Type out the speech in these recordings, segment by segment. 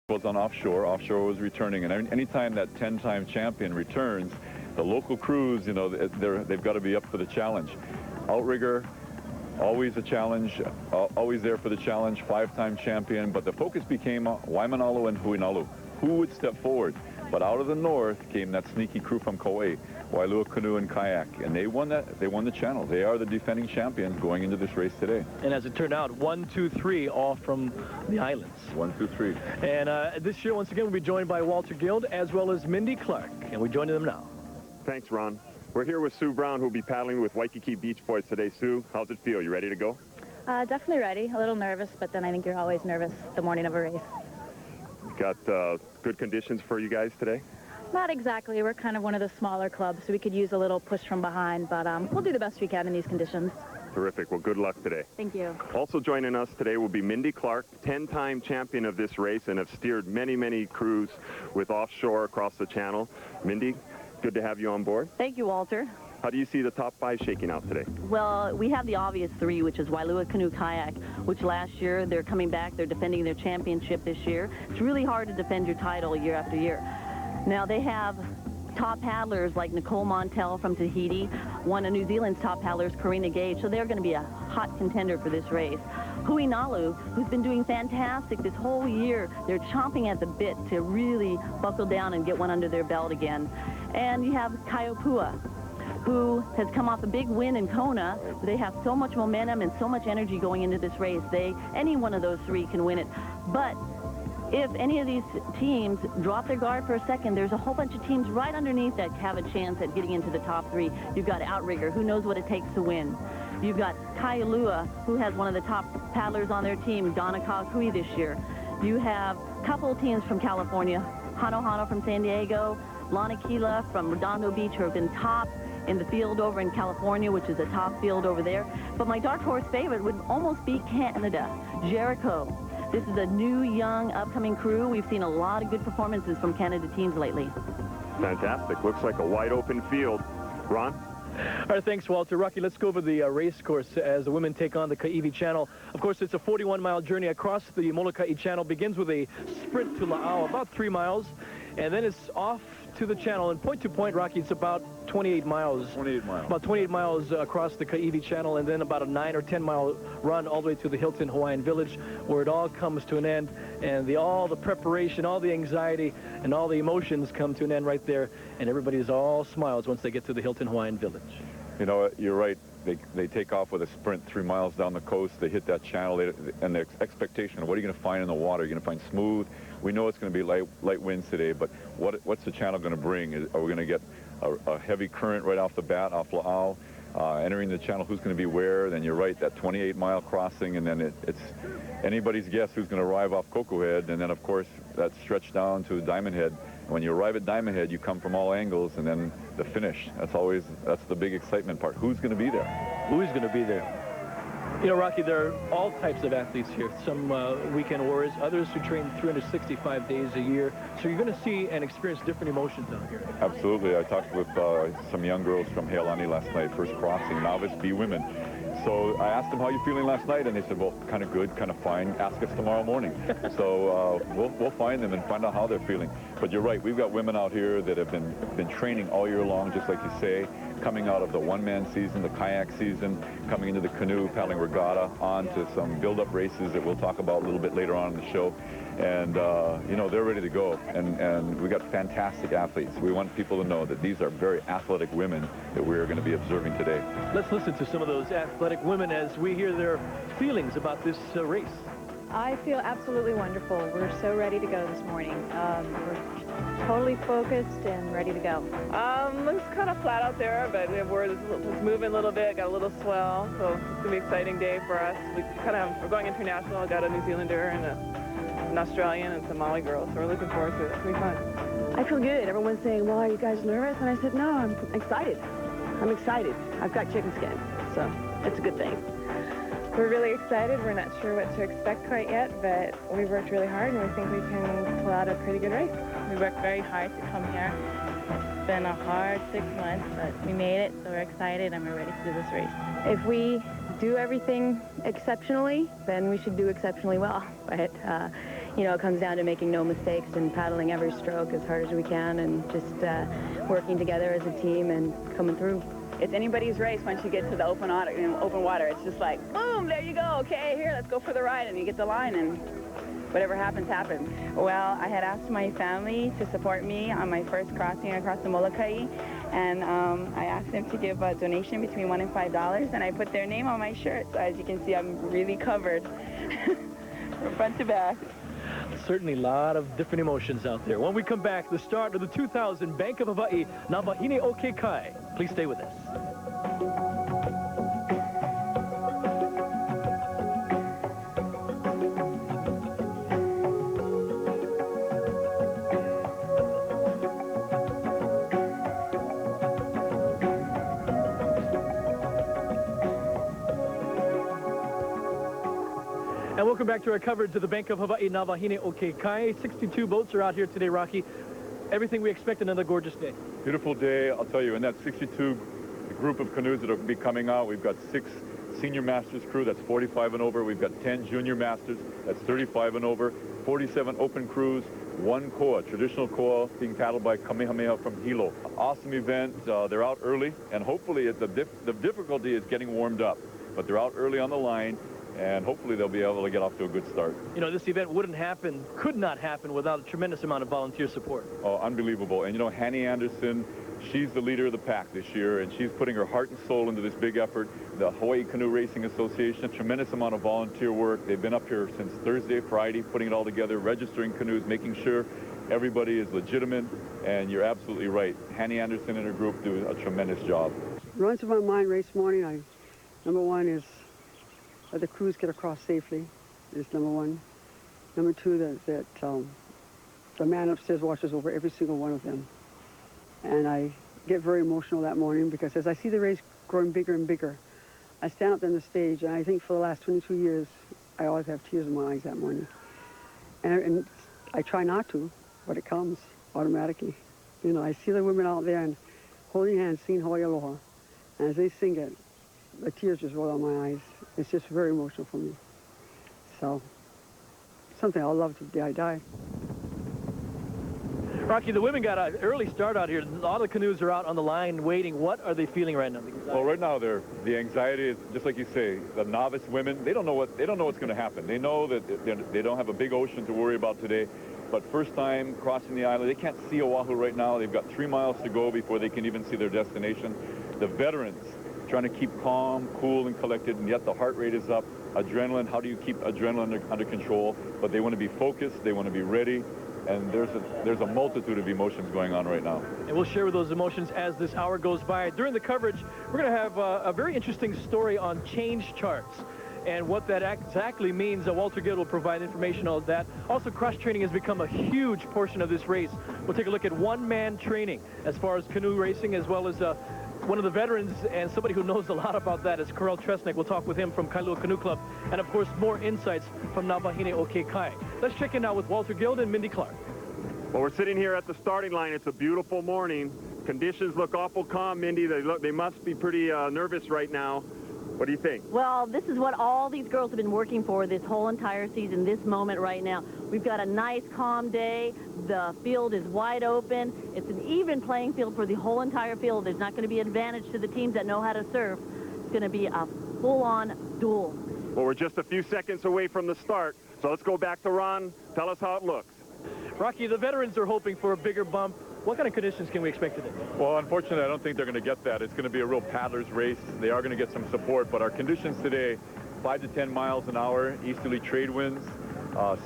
Was on offshore. Offshore was returning, and anytime that 10-time champion returns, the local crews, you know, they've got to be up for the challenge. Outrigger, always a challenge, always there for the challenge, 5-time champion, but the focus became Waimanalo and Huinalu. Who would step forward? But out of the north came that sneaky crew from Kauai, Wailua Canoe and Kayak, and they won the channel. They are the defending champions going into this race today. And as it turned out, 1, 2, 3, all from the islands. 1, 2, 3. And this year, once again, we'll be joined by Walter Guild as well as Mindy Clark, and we're joining them now. Thanks, Ron. We're here with Sue Brown, who'll be paddling with Waikiki Beach Boys today. Sue, how's it feel? You ready to go? Definitely ready. A little nervous, but then I think you're always nervous the morning of a race. Got good conditions for you guys today? Not exactly. We're kind of one of the smaller clubs, so we could use a little push from behind, but we'll do the best we can in these conditions. Terrific. Well, good luck today. Thank you. Also joining us today will be Mindy Clark, 10-time champion of this race and have steered many, many crews with offshore across the channel. Mindy, good to have you on board. Thank you, Walter. How do you see the top 5 shaking out today? Well, we have the obvious 3, which is Wailua Canoe Kayak, which last year they're coming back. They're defending their championship this year. It's really hard to defend your title year after year. Now, they have top paddlers like Nicole Montel from Tahiti, one of New Zealand's top paddlers, Karina Gage, so they're going to be a hot contender for this race. Huinalu, who's been doing fantastic this whole year, they're chomping at the bit to really buckle down and get one under their belt again. And you have Kaiopua, who has come off a big win in Kona. They have so much momentum and so much energy going into this race. Any one of those 3 can win it. But if any of these teams drop their guard for a second, there's a whole bunch of teams right underneath that have a chance at getting into the top 3. You've got Outrigger, who knows what it takes to win. You've got Kailua, who has one of the top paddlers on their team, Donna Kakui this year. You have a couple of teams from California, Hano Hano from San Diego, Lana Kila from Redondo Beach, who have been top in the field over in California, which is a top field over there. But my dark horse favorite would almost be Canada, Jericho. This is a new, young, upcoming crew. We've seen a lot of good performances from Canada teams lately. Fantastic. Looks like a wide open field. Ron? All right, thanks, Walter. Rocky, let's go over the race course as the women take on the Kaiwi Channel. Of course, it's a 41-mile journey across the Molokai Channel. Begins with a sprint to La'au, about 3 miles, and then it's off to the channel. And point to point, Rocky, it's about 28 miles. 28 miles. About 28 miles across the Kaiwi Channel, and then about a 9 or 10 mile run all the way to the Hilton Hawaiian Village, where it all comes to an end, and all the preparation, all the anxiety, and all the emotions come to an end right there, and everybody's all smiles once they get to the Hilton Hawaiian Village. You know, you're right. They take off with a sprint 3 miles down the coast. They hit that channel, and the expectation of what are you going to find in the water? You're going to find smooth. We know it's going to be light winds today, but what's the channel going to bring? Are we going to get a heavy current right off the bat, off La'au? Entering the channel, who's going to be where? Then you're right, that 28-mile crossing, and then it's anybody's guess who's going to arrive off Cocoa Head, and then, of course, that stretch down to Diamond Head. When you arrive at Diamond Head, you come from all angles, and then the finish. That's the big excitement part. Who's going to be there? Who's going to be there? You know, Rocky, there are all types of athletes here. Some weekend warriors, others who train 365 days a year. So you're going to see and experience different emotions out here. Absolutely. I talked with some young girls from Heilani last night, first crossing, novice B women. So I asked them, how are you feeling last night? And they said, well, kind of good, kind of fine. Ask us tomorrow morning. So we'll find them and find out how they're feeling. But you're right. We've got women out here that have been training all year long, just like you say, coming out of the one-man season, the kayak season, coming into the canoe, paddling regatta, on to some build-up races that we'll talk about a little bit later on in the show. And, you know, they're ready to go. And we got fantastic athletes. We want people to know that these are very athletic women that we're going to be observing today. Let's listen to some of those athletic women as we hear their feelings about this race. I feel absolutely wonderful. We're so ready to go this morning. We're totally focused and ready to go. Looks kind of flat out there, but we're moving a little bit, got a little swell, so it's going to be an exciting day for us. We're going international, got a New Zealander and an Australian and some Maui girls, so we're looking forward to it. It's going to be fun. I feel good. Everyone's saying, well, are you guys nervous? And I said, no, I'm excited. I'm excited. I've got chicken skin, so it's a good thing. We're really excited. We're not sure what to expect quite yet, but we've worked really hard, and we think we can pull out a pretty good race. We worked very hard to come here. It's been a hard 6 months, but we made it, so we're excited, and we're ready to do this race. If we do everything exceptionally, then we should do exceptionally well. But, you know, it comes down to making no mistakes and paddling every stroke as hard as we can and just working together as a team and coming through. It's anybody's race once you get to the open water. It's just like, boom, there you go. Okay, here, let's go for the ride. And you get the line, and whatever happens, happens. Well, I had asked my family to support me on my first crossing across the Molokai, and I asked them to give a donation between $1 and $5, and I put their name on my shirt. So as you can see, I'm really covered from front to back. Certainly a lot of different emotions out there. When we come back, the start of the 2000 Bank of Hawaii na Wahine o ke kai. Please stay with us. And welcome back to our coverage of the Bank of Hawaii na Wahine o ke kai. 62 boats are out here today, Rocky. Everything we expect, another gorgeous day. Beautiful day, I'll tell you. In that 62 group of canoes that will be coming out, we've got 6 senior masters crew, that's 45 and over. We've got 10 junior masters, that's 35 and over. 47 open crews, 1 koa, traditional koa being paddled by Kamehameha from Hilo. Awesome event. They're out early, and hopefully the difficulty is getting warmed up. But they're out early on the line, and hopefully they'll be able to get off to a good start. You know, this event wouldn't happen, could not happen without a tremendous amount of volunteer support. Oh, unbelievable. And you know, Wahine Anderson, she's the leader of the pack this year, and she's putting her heart and soul into this big effort. The Hawaii Canoe Racing Association, a tremendous amount of volunteer work. They've been up here since Thursday, Friday, putting it all together, registering canoes, making sure everybody is legitimate. And you're absolutely right. Wahine Anderson and her group do a tremendous job. Runs in my mind race morning, number one is that the crews get across safely, is number one. Number two, that the man upstairs watches over every single one of them. And I get very emotional that morning because as I see the race growing bigger and bigger, I stand up on the stage, and I think for the last 22 years, I always have tears in my eyes that morning. And I try not to, but it comes automatically. You know, I see the women out there and holding hands, singing Hawaii Aloha. And as they sing it, the tears just roll down my eyes. It's just very emotional for me. So, something I'll love to the day I die. Rocky, the women got an early start out here. All the canoes are out on the line waiting. What are they feeling right now? Well, right now, the anxiety is just like you say. The novice women, they don't know what's going to happen. They know that they don't have a big ocean to worry about today. But first time crossing the island, they can't see Oahu right now. They've got 3 miles to go before they can even see their destination. The veterans trying to keep calm, cool, and collected, and yet the heart rate is up. Adrenaline, how do you keep adrenaline under control? But they want to be focused, they want to be ready, and there's a multitude of emotions going on right now. And we'll share those emotions as this hour goes by. During the coverage, we're going to have a very interesting story on change charts and what that exactly means. Walter Gill will provide information on that. Also, cross-training has become a huge portion of this race. We'll take a look at one-man training as far as canoe racing, as well as one of the veterans and somebody who knows a lot about that is Karel Tresnick. We'll talk with him from Kailua Canoe Club. And, of course, more insights from na Wahine o ke kai. Let's check in now with Walter Gill and Mindy Clark. Well, we're sitting here at the starting line. It's a beautiful morning. Conditions look awful calm, Mindy. They must be pretty nervous right now. What do you think? Well, this is what all these girls have been working for this whole entire season, this moment right now. We've got a nice, calm day. The field is wide open. It's an even playing field for the whole entire field. There's not going to be an advantage to the teams that know how to surf. It's going to be a full-on duel. Well, we're just a few seconds away from the start, so let's go back to Ron. Tell us how it looks. Rocky, the veterans are hoping for a bigger bump. What kind of conditions can we expect today? Well, unfortunately, I don't think they're going to get that. It's going to be a real paddler's race. They are going to get some support, but our conditions today, 5 to 10 miles an hour, easterly trade winds.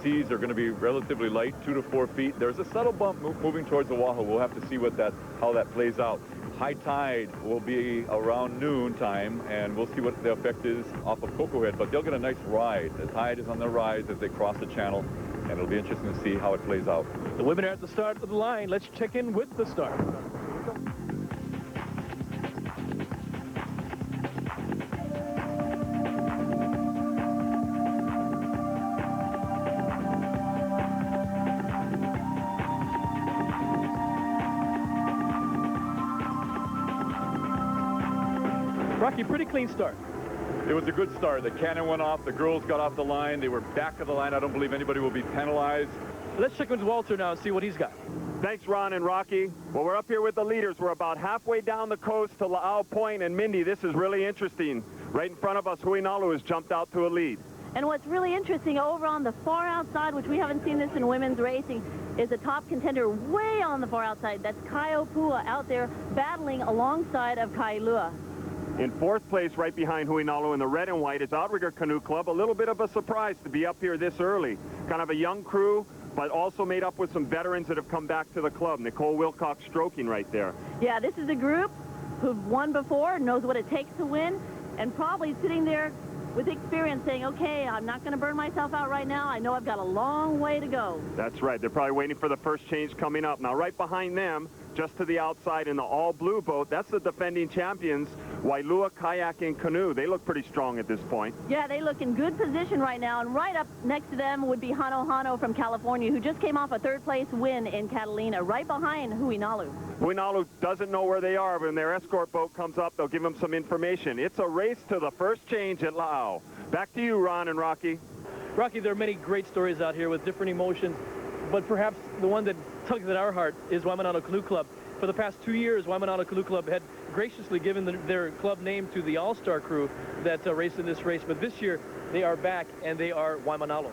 Seas are going to be relatively light, 2 to 4 feet. There's a subtle bump moving towards Oahu. We'll have to see how that plays out. High tide will be around noon time, and we'll see what the effect is off of Cocoa Head, but they'll get a nice ride. The tide is on the rise as they cross the channel, and it'll be interesting to see how it plays out. The women are at the start of the line. Let's check in with the start. Rocky, pretty clean start. It was a good start. The cannon went off. The girls got off the line. They were back of the line. I don't believe anybody will be penalized. Let's check with Walter now and see what he's got. Thanks, Ron and Rocky. Well, we're up here with the leaders. We're about halfway down the coast to La'au Point. And Mindy, this is really interesting. Right in front of us, Huinalu has jumped out to a lead. And what's really interesting, over on the far outside, which we haven't seen this in women's racing, is a top contender way on the far outside. That's Kaiopua out there battling alongside of Kailua. In fourth place, right behind Huinalu in the red and white, is Outrigger Canoe Club. A little bit of a surprise to be up here this early. Kind of a young crew, but also made up with some veterans that have come back to the club. Nicole Wilcox stroking right there. Yeah, this is a group who've won before, knows what it takes to win, and probably sitting there with experience saying, okay, I'm not going to burn myself out right now. I know I've got a long way to go. That's right. They're probably waiting for the first change coming up. Now, right behind them, just to the outside in the all-blue boat, that's the defending champions, Wailua Kayak and Canoe. They look pretty strong at this point. Yeah, they look in good position right now, and right up next to them would be Hano Hano from California, who just came off a third-place win in Catalina, right behind Huinalu. Huinalu doesn't know where they are, but when their escort boat comes up, they'll give them some information. It's a race to the first change at La'au. Back to you, Ron and Rocky. Rocky, there are many great stories out here with different emotions, but perhaps the one that tugs at our heart is Waimanalo Canoe Club. For the past 2 years, Waimanalo Canoe Club had graciously given their club name to the all-star crew that raced in this race, but this year they are back, and they are Waimanalo.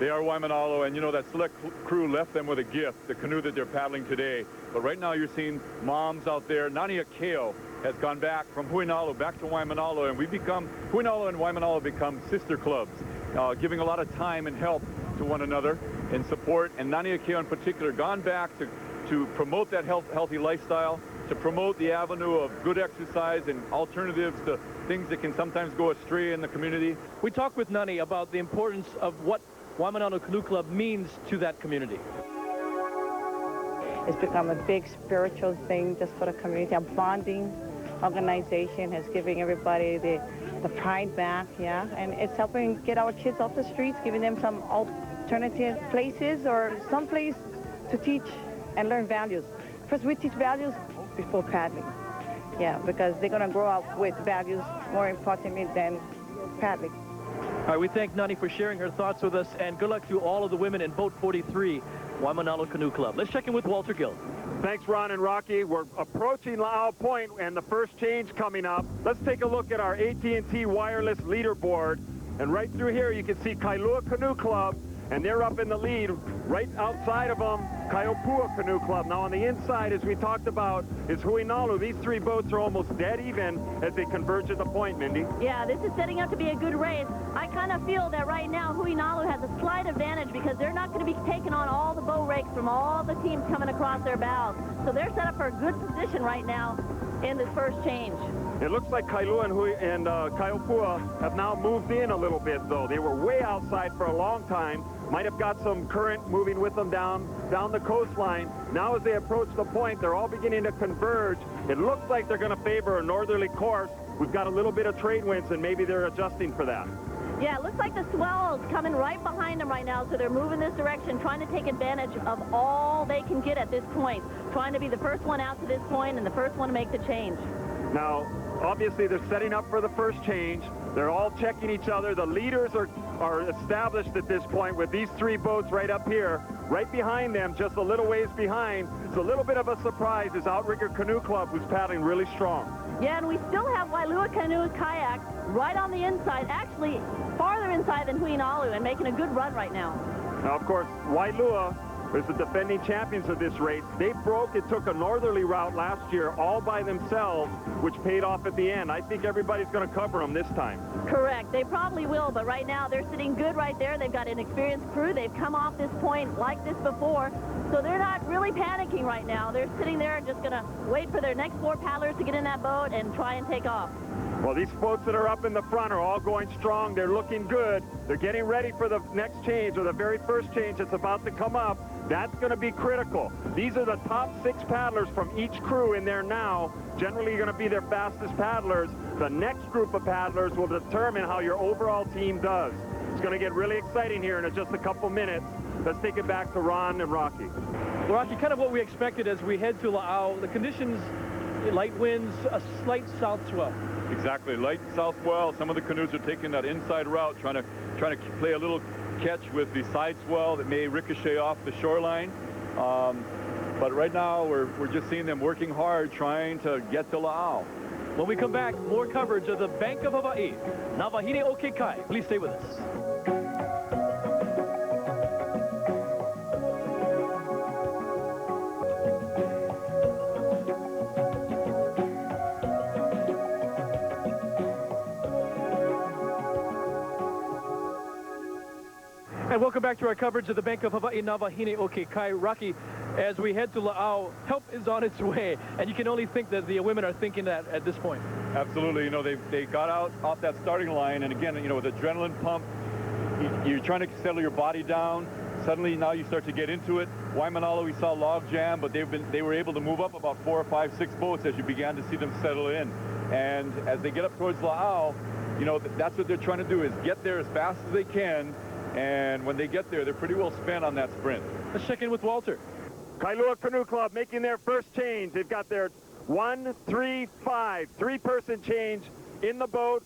They are Waimanalo, and you know, that select crew left them with a gift, the canoe that they're paddling today. But right now you're seeing moms out there. Nani Akeo has gone back from Huinalu back to Waimanalo, and Huinalu and Waimanalo become sister clubs, giving a lot of time and help to one another and support. And Nani Akeo in particular gone back to promote that healthy lifestyle, to promote the avenue of good exercise and alternatives to things that can sometimes go astray in the community. We talked with Nani about the importance of what Waimanalo Canoe Club means to that community. It's become a big spiritual thing just for the community. A bonding organization has given everybody the pride back, yeah, and it's helping get our kids off the streets, giving them some alternative places or some place to teach and learn values. First, we teach values before paddling, yeah, because they're going to grow up with values more importantly than paddling. All right, we thank Nani for sharing her thoughts with us, and good luck to all of the women in Boat 43, Waimanalo Canoe Club. Let's check in with Walter Gill. Thanks, Ron and Rocky. We're approaching La'au Point and the first change coming up. Let's take a look at our AT&T wireless leaderboard. And right through here, you can see Kailua Canoe Club, and they're up in the lead. Right outside of them, Kaiopua Canoe Club. Now on the inside, as we talked about, is Huinalu. These three boats are almost dead even as they converge at the point, Mindy. Yeah, this is setting up to be a good race. I kind of feel that right now Huinalu has a slight advantage because they're not going to be taking on all the bow rakes from all the teams coming across their bows. So they're set up for a good position right now in this first change. It looks like Kailua and Kaiopua have now moved in a little bit, though. They were way outside for a long time. Might have got some current moving with them down the coastline. Now as they approach the point, they're all beginning to converge. It looks like they're going to favor a northerly course. We've got a little bit of trade winds, and maybe they're adjusting for that. Yeah, it looks like the swell is coming right behind them right now, so they're moving this direction, trying to take advantage of all they can get at this point, trying to be the first one out to this point and the first one to make the change. Now, obviously, they're setting up for the first change. They're all checking each other. The leaders are established at this point with these three boats right up here. Right behind them, just a little ways behind. It's a little bit of a surprise is Outrigger Canoe Club, who's paddling really strong. Yeah, and we still have Wailua Canoe Kayak right on the inside, actually farther inside than Huinalu, and making a good run right now. Now, of course, Wailua is the defending champions of this race. They broke. It took a northerly route last year all by themselves, which paid off at the end. I think everybody's going to cover them this time. Correct. They probably will, but right now they're sitting good right there. They've got an experienced crew. They've come off this point like this before, so they're not really panicking right now. They're sitting there just going to wait for their next four paddlers to get in that boat and try and take off. Well, these boats that are up in the front are all going strong. They're looking good. They're getting ready for the next change, or the very first change that's about to come up. That's going to be critical. These are the top 6 paddlers from each crew in there now. Generally going to be their fastest paddlers. The next group of paddlers will determine how your overall team does. It's going to get really exciting here in just a couple minutes. Let's take it back to Ron and Rocky. Well, Rocky, kind of what we expected as we head to La'au. The conditions, light winds, a slight south swell. Exactly, light south swell. Some of the canoes are taking that inside route, trying to play a little catch with the side swell that may ricochet off the shoreline. But right now, we're just seeing them working hard, trying to get to La'au. When we come back, more coverage of the Bank of Hawaii, na Wahine o ke kai. Please stay with us. And welcome back to our coverage of the Bank of Hawaii, na Wahine o ke kai. Rocky, as we head to La'au, help is on its way, and you can only think that the women are thinking that at this point. Absolutely. You know, they got out off that starting line, and again, you know, with adrenaline pump, you're trying to settle your body down. Suddenly, now you start to get into it. Waimanalo, we saw log jam, but they were able to move up about 4 or 5, 6 boats as you began to see them settle in. And as they get up towards La'au, you know, that's what they're trying to do, is get there as fast as they can. And when they get there, they're pretty well spent on that sprint. Let's check in with Walter. Kailua Canoe Club making their first change. They've got their 1, 3, 5, 3-person change in the boat.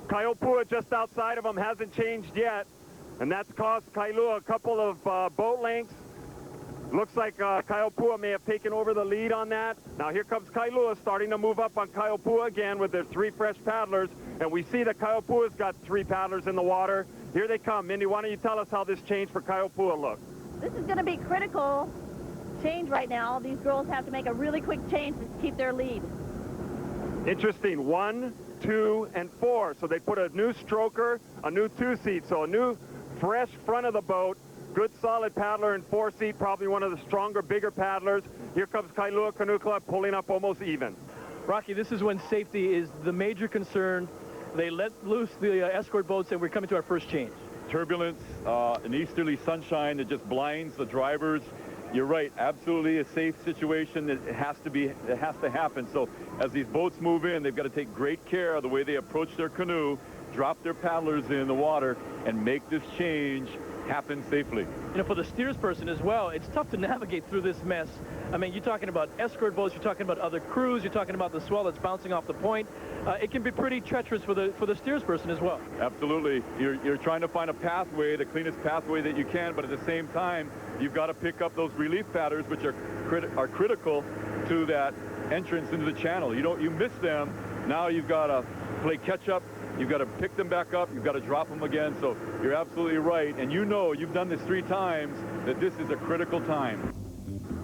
Kaiopua just outside of them hasn't changed yet, and that's cost Kailua a couple of boat lengths. Looks like Kaiopua may have taken over the lead on that. Now here comes Kailua starting to move up on Kaiopua again with their 3 fresh paddlers, and we see that Kaiopua's got 3 paddlers in the water. Here they come. Mindy, why don't you tell us how this change for Kaiopua looks? This is going to be critical change right now. These girls have to make a really quick change to keep their lead. Interesting. 1, 2, and 4. So they put a new stroker, a new 2-seat, so a new fresh front of the boat. Good solid paddler in 4-seat, probably one of the stronger, bigger paddlers. Here comes Kailua Canoe Club pulling up almost even. Rocky, this is when safety is the major concern. They let loose the escort boats, and we're coming to our first change. Turbulence, an easterly sunshine that just blinds the drivers. You're right, absolutely a safe situation. It has to happen. So as these boats move in, they've got to take great care of the way they approach their canoe, drop their paddlers in the water, and make this change happen safely. You know, for the steersperson as well, it's tough to navigate through this mess. I mean, you're talking about escort boats, you're talking about other crews, you're talking about the swell that's bouncing off the point. It can be pretty treacherous for the steersperson as well. Absolutely. You're trying to find a pathway, the cleanest pathway that you can, but at the same time, you've got to pick up those relief paddlers, which are critical to that entrance into the channel. You miss them, now you've got to play catch up. You've got to pick them back up. You've got to drop them again. So you're absolutely right. And you know, you've done this 3 times, that this is a critical time.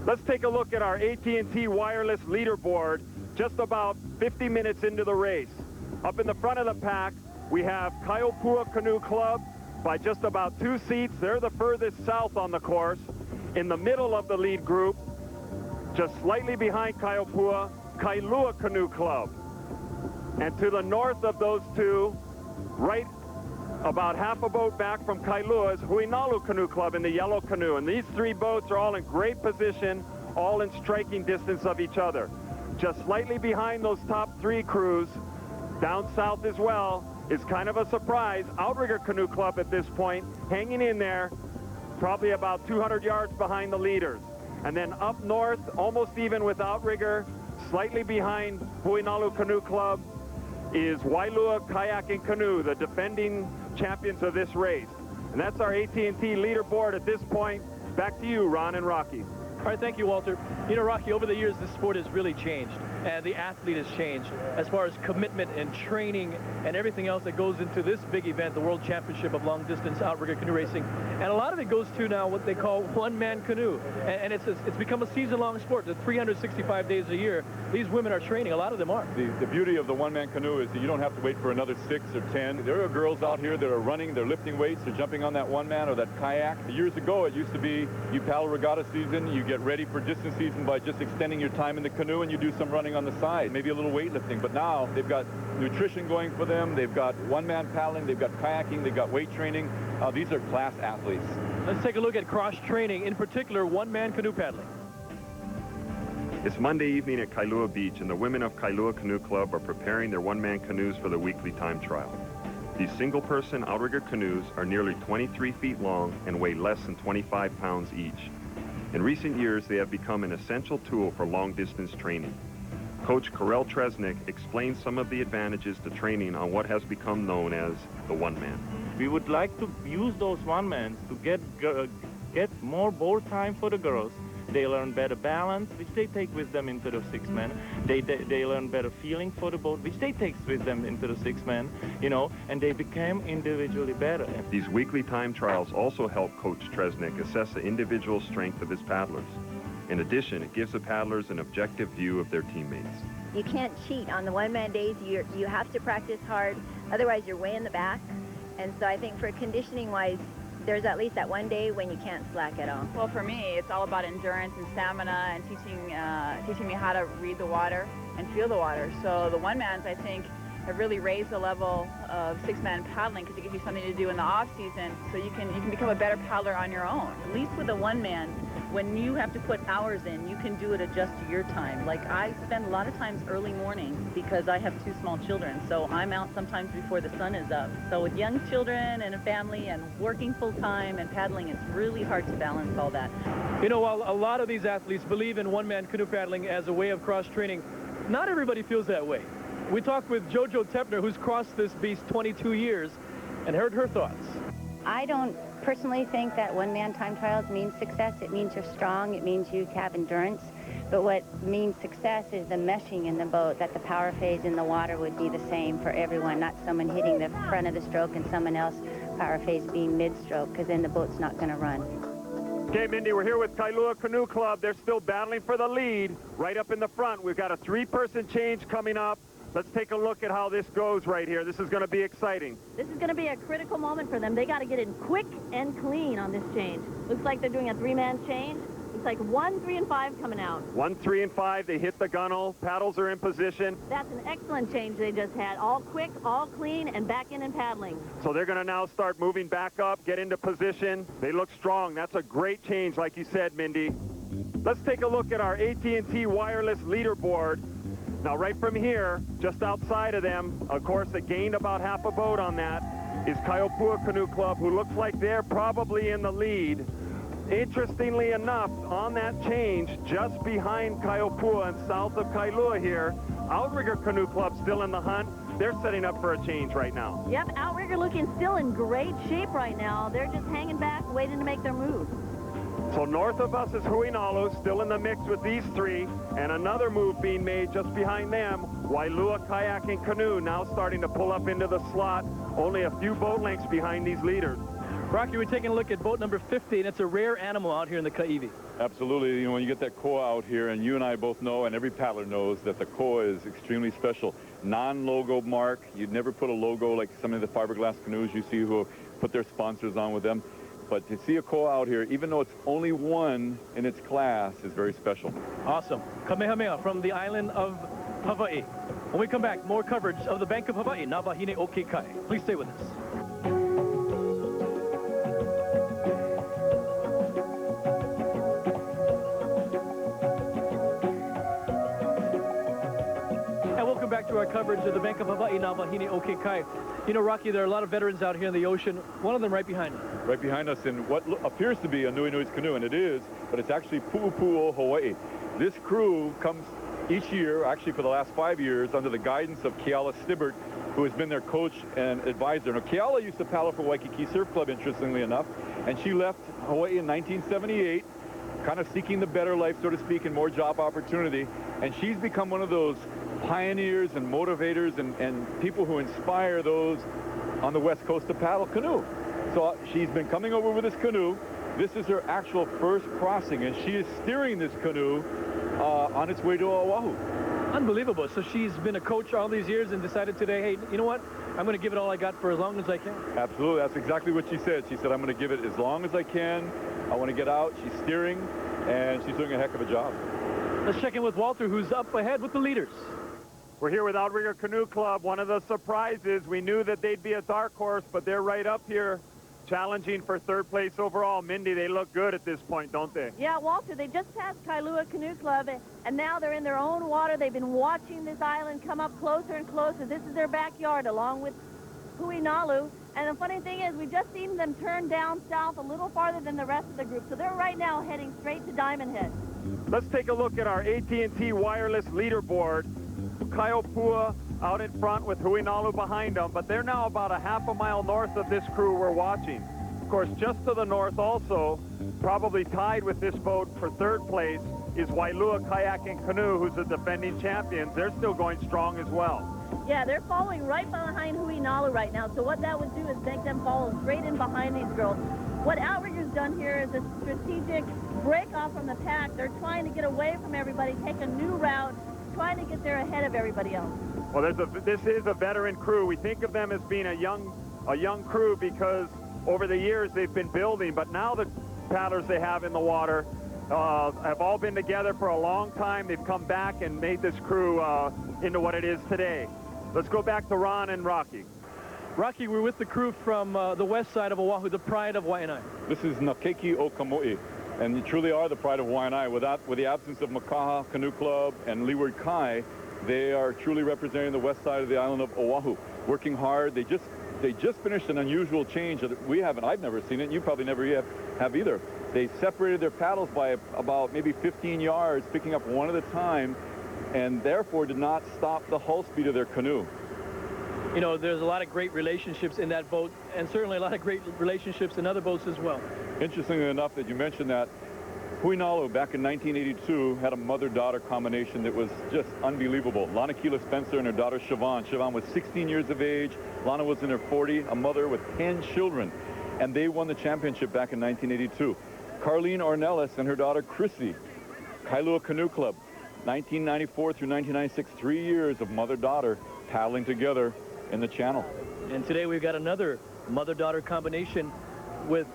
Let's take a look at our AT&T wireless leaderboard just about 50 minutes into the race. Up in the front of the pack, we have Kaiopua Canoe Club by just about 2 seats. They're the furthest south on the course. In the middle of the lead group, just slightly behind Kaiopua, Kailua Canoe Club. And to the north of those two, right about half a boat back from Kailua, is Huinalu Canoe Club in the yellow canoe. And these 3 boats are all in great position, all in striking distance of each other. Just slightly behind those top 3 crews, down south as well, is kind of a surprise. Outrigger Canoe Club at this point, hanging in there, probably about 200 yards behind the leaders. And then up north, almost even with Outrigger, slightly behind Huinalu Canoe Club, is Wailua Kayak and Canoe, the defending champions of this race. And that's our AT&T leaderboard at this point. Back to you, Ron and Rocky. All right, thank you, Walter. You know, Rocky, over the years, this sport has really changed, and the athlete has changed as far as commitment and training and everything else that goes into this big event, the World Championship of Long-Distance Outrigger Canoe Racing. And a lot of it goes to now what they call one-man canoe. And it's become a season-long sport. The 365 days a year, these women are training. A lot of them are. The beauty of the one-man canoe is that you don't have to wait for another 6 or 10. There are girls out here that are running, they're lifting weights, they're jumping on that one-man or that kayak. Years ago, it used to be you paddle regatta season, you get ready for distance season by just extending your time in the canoe, and you do some running on the side, maybe a little weightlifting. But now they've got nutrition going for them, they've got one-man paddling, they've got kayaking, they've got weight training. These are class athletes. Let's take a look at cross training, in particular one-man canoe paddling. It's Monday evening at Kailua Beach, and the women of Kailua Canoe Club are preparing their one-man canoes for the weekly time trial. These single-person outrigger canoes are nearly 23 feet long and weigh less than 25 pounds each. In recent years, they have become an essential tool for long-distance training. Coach Karel Tresnick explains some of the advantages to training on what has become known as the one-man. We would like to use those one-mans to get more board time for the girls. They learn better balance, which they take with them into the six-man. They learn better feeling for the boat, which they take with them into the six-man, you know, and they become individually better. These weekly time trials also help Coach Tresnick assess the individual strength of his paddlers. In addition, it gives the paddlers an objective view of their teammates. You can't cheat on the one-man days. You have to practice hard, otherwise you're way in the back. And so I think for conditioning-wise, there's at least that one day when you can't slack at all. Well, for me, it's all about endurance and stamina and teaching me how to read the water and feel the water. So the one-mans, I think, have really raised the level of six-man paddling because it gives you something to do in the off-season so you can become a better paddler on your own. At least with a one-man, when you have to put hours in, you can do it adjust to your time. Like I spend a lot of times early mornings because I have two small children, so I'm out sometimes before the sun is up. So with young children and a family and working full-time and paddling, it's really hard to balance all that. You know, while a lot of these athletes believe in one-man canoe paddling as a way of cross-training, not everybody feels that way. We talked with JoJo Tepner, who's crossed this beast 22 years, and heard her thoughts. I don't personally think that one-man time trials means success. It means you're strong. It means you have endurance. But what means success is the meshing in the boat, that the power phase in the water would be the same for everyone, not someone hitting the front of the stroke and someone else power phase being mid-stroke, because then the boat's not going to run. Okay, Mindy, we're here with Kailua Canoe Club. They're still battling for the lead right up in the front. We've got a three-person change coming up. Let's take a look at how this goes right here. This is going to be exciting. This is going to be a critical moment for them. They got to get in quick and clean on this change. Looks like they're doing a three-man change. Looks like 1, 3, and 5 coming out. 1, 3, and 5. They hit the gunnel. Paddles are in position. That's an excellent change they just had. All quick, all clean, and back in and paddling. So they're going to now start moving back up, get into position. They look strong. That's a great change, like you said, Mindy. Let's take a look at our AT&T wireless leaderboard. Now, right from here, just outside of them, of course, it gained about half a boat on that, is Kailua Canoe Club, who looks like they're probably in the lead. Interestingly enough, on that change, just behind Kailua and south of Kailua here, Outrigger Canoe Club still in the hunt. They're setting up for a change right now. Yep, Outrigger looking still in great shape right now. They're just hanging back, waiting to make their move. So north of us is Huinalu, still in the mix with these three, and another move being made just behind them. Wailua Kayak and Canoe now starting to pull up into the slot, only a few boat lengths behind these leaders. Rocky, we're taking a look at boat number 50, and it's a rare animal out here in the Kaiwi. Absolutely. You know, when you get that koa out here, and you and I both know, and every paddler knows, that the koa is extremely special. Non-logo mark. You'd never put a logo like some of the fiberglass canoes you see who put their sponsors on with them. But to see a koa out here, even though it's only one in its class, is very special. Awesome. Kamehameha from the island of Hawaii. When we come back, more coverage of the Bank of Hawaii, na Wahine o ke kai. Please stay with us. Welcome back to our coverage of the Bank of Hawaii, na Wahine o ke kai. You know, Rocky, there are a lot of veterans out here in the ocean. One of them right behind us. Right behind us in what appears to be a Nui Nui's canoe, and it is, but it's actually Pu'upu'o, Hawaii. This crew comes each year, actually for the last 5 years, under the guidance of Keala Stibbert, who has been their coach and advisor. Now, Keala used to paddle for Waikiki Surf Club, interestingly enough, and she left Hawaii in 1978, kind of seeking the better life, so to speak, and more job opportunity. And she's become one of those pioneers and motivators and people who inspire those on the West Coast to paddle canoe. So she's been coming over with this canoe. This is her actual first crossing, and she is steering this canoe on its way to Oahu. Unbelievable. So she's been a coach all these years and decided today, hey, you know what? I'm going to give it all I got for as long as I can. Absolutely. That's exactly what she said. She said, I'm going to give it as long as I can. I want to get out. She's steering, and she's doing a heck of a job. Let's check in with Walter, who's up ahead with the leaders. We're here with Outrigger Canoe Club. One of the surprises, we knew that they'd be a dark horse, but they're right up here challenging for third place overall. Mindy, they look good at this point, don't they? Yeah, Walter, they just passed Kailua Canoe Club, and now they're in their own water. They've been watching this island come up closer and closer. This is their backyard, along with Huinalu. And the funny thing is, we just seen them turn down south a little farther than the rest of the group. So they're right now heading straight to Diamond Head. Let's take a look at our AT&T wireless leaderboard. Kaiopua out in front with Huinalu behind them, but they're now about a half a mile north of this crew we're watching. Of course, just to the north also, probably tied with this boat for third place, is Wailua Kayak and Canoe, who's the defending champions. They're still going strong as well. Yeah, they're following right behind Huinalu right now, so what that would do is make them follow straight in behind these girls. What Outrigger's done here is a strategic break off from the pack. They're trying to get away from everybody, take a new route, trying to get there ahead of everybody else. Well, this is a veteran crew. We think of them as being a young crew because over the years they've been building, but now the paddlers they have in the water have all been together for a long time. They've come back and made this crew into what it is today. Let's go back to Ron and Rocky. Rocky, we're with the crew from the west side of Oahu, the pride of Wahine. This is Nakeki Okamo'i, and you truly are the pride of Wahine. With the absence of Makaha Canoe Club and Leeward Kai, they are truly representing the west side of the island of Oahu. Working hard. They just finished an unusual change that I've never seen it, and you probably never have either. They separated their paddles by about maybe 15 yards, picking up one at a time, and therefore did not stop the hull speed of their canoe. You know, there's a lot of great relationships in that boat, and certainly a lot of great relationships in other boats as well. Interestingly enough that you mentioned that, Huinalu back in 1982 had a mother-daughter combination that was just unbelievable. Lana Keela Spencer and her daughter Siobhan. Siobhan was 16 years of age. Lana was in her 40s, a mother with 10 children. And they won the championship back in 1982. Carlene Ornelas and her daughter Chrissy, Kailua Canoe Club, 1994 through 1996, 3 years of mother-daughter paddling together in the channel. And today we've got another mother-daughter combination with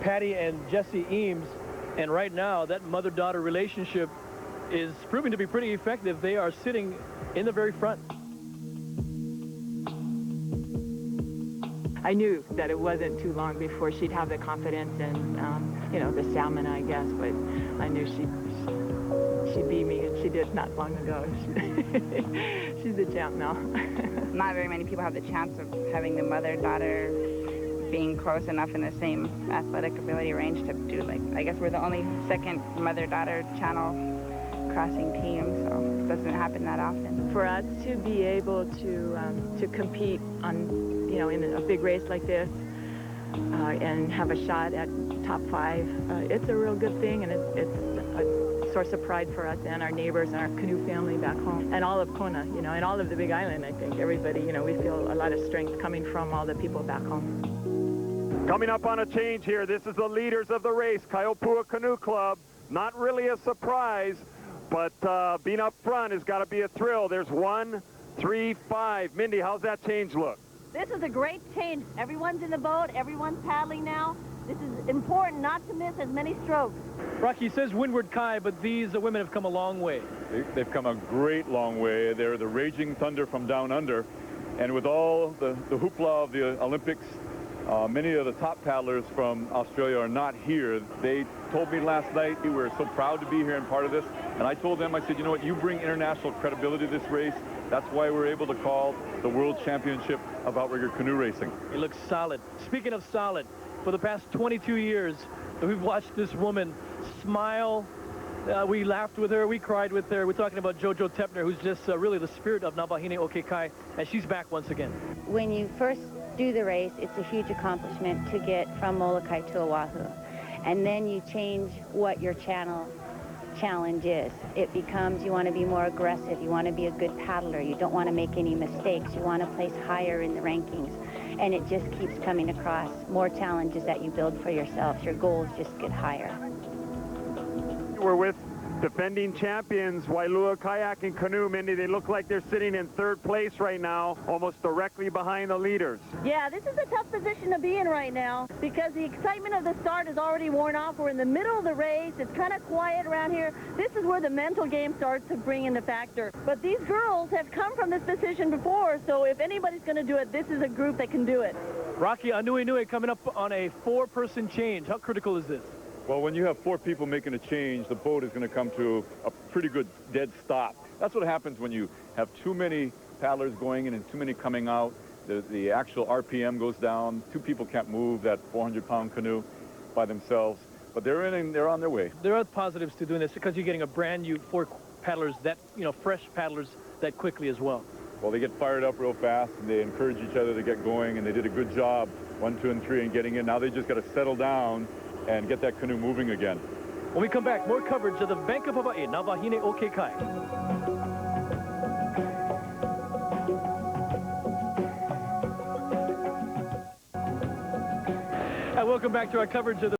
Patty and Jesse Eames. And right now, that mother-daughter relationship is proving to be pretty effective. They are sitting in the very front. I knew that it wasn't too long before she'd have the confidence and, you know, the stamina, I guess. But I knew she beat me, and she did not long ago. She's a champ now. Not very many people have the chance of having the mother-daughter being close enough in the same athletic ability range to do, like, I guess we're the only second mother-daughter channel crossing team, so it doesn't happen that often. For us to be able to compete on, you know, in a big race like this and have a shot at top 5, it's a real good thing, and it's a source of pride for us and our neighbors and our canoe family back home, and all of Kona, you know, and all of the Big Island. I think everybody, you know, we feel a lot of strength coming from all the people back home. Coming up on a change here, this is the leaders of the race, Kaiopua Canoe Club. Not really a surprise, but being up front has got to be a thrill. There's 1, 3, 5. Mindy, how's that change look? This is a great change. Everyone's in the boat. Everyone's paddling now. This is important not to miss as many strokes. Rocky says Windward Kai, but these women have come a long way. They've come a great long way. They're the raging thunder from down under. And with all the hoopla of the Olympics, many of the top paddlers from Australia are not here. They told me last night we were so proud to be here and part of this. And I told them, I said, you know what, you bring international credibility to this race. That's why we're able to call the World Championship of Outrigger Canoe Racing. It looks solid. Speaking of solid, for the past 22 years, we've watched this woman smile. We laughed with her. We cried with her. We're talking about JoJo Tepner, who's just really the spirit of Wahine Okekai, and she's back once again. When you first do the race, it's a huge accomplishment to get from Molokai to Oahu. And then you change what your challenge is. It becomes you want to be more aggressive, you want to be a good paddler, you don't want to make any mistakes, you want to place higher in the rankings. And it just keeps coming across. More challenges that you build for yourself, your goals just get higher. We're with defending champions, Wailua Kayak and Canoe. Mindy, they look like they're sitting in third place right now, almost directly behind the leaders. Yeah, this is a tough position to be in right now because the excitement of the start is already worn off. We're in the middle of the race. It's kind of quiet around here. This is where the mental game starts to bring in the factor. But these girls have come from this position before, so if anybody's going to do it, this is a group that can do it. Rocky Anui coming up on a 4-person change. How critical is this? Well, when you have 4 people making a change, the boat is going to come to a pretty good dead stop. That's what happens when you have too many paddlers going in and too many coming out. The actual RPM goes down. 2 people can't move that 400-pound canoe by themselves. but they're on their way. There are positives to doing this because you're getting a brand new 4 paddlers that, fresh paddlers that quickly as well. Well, they get fired up real fast, and they encourage each other to get going, and they did a good job, 1, 2, and 3, and getting in. Now they just got to settle down and get that canoe moving again. When we come back, more coverage of the Bank of Hawaii, na Wahine o ke kai. Welcome back to our coverage of the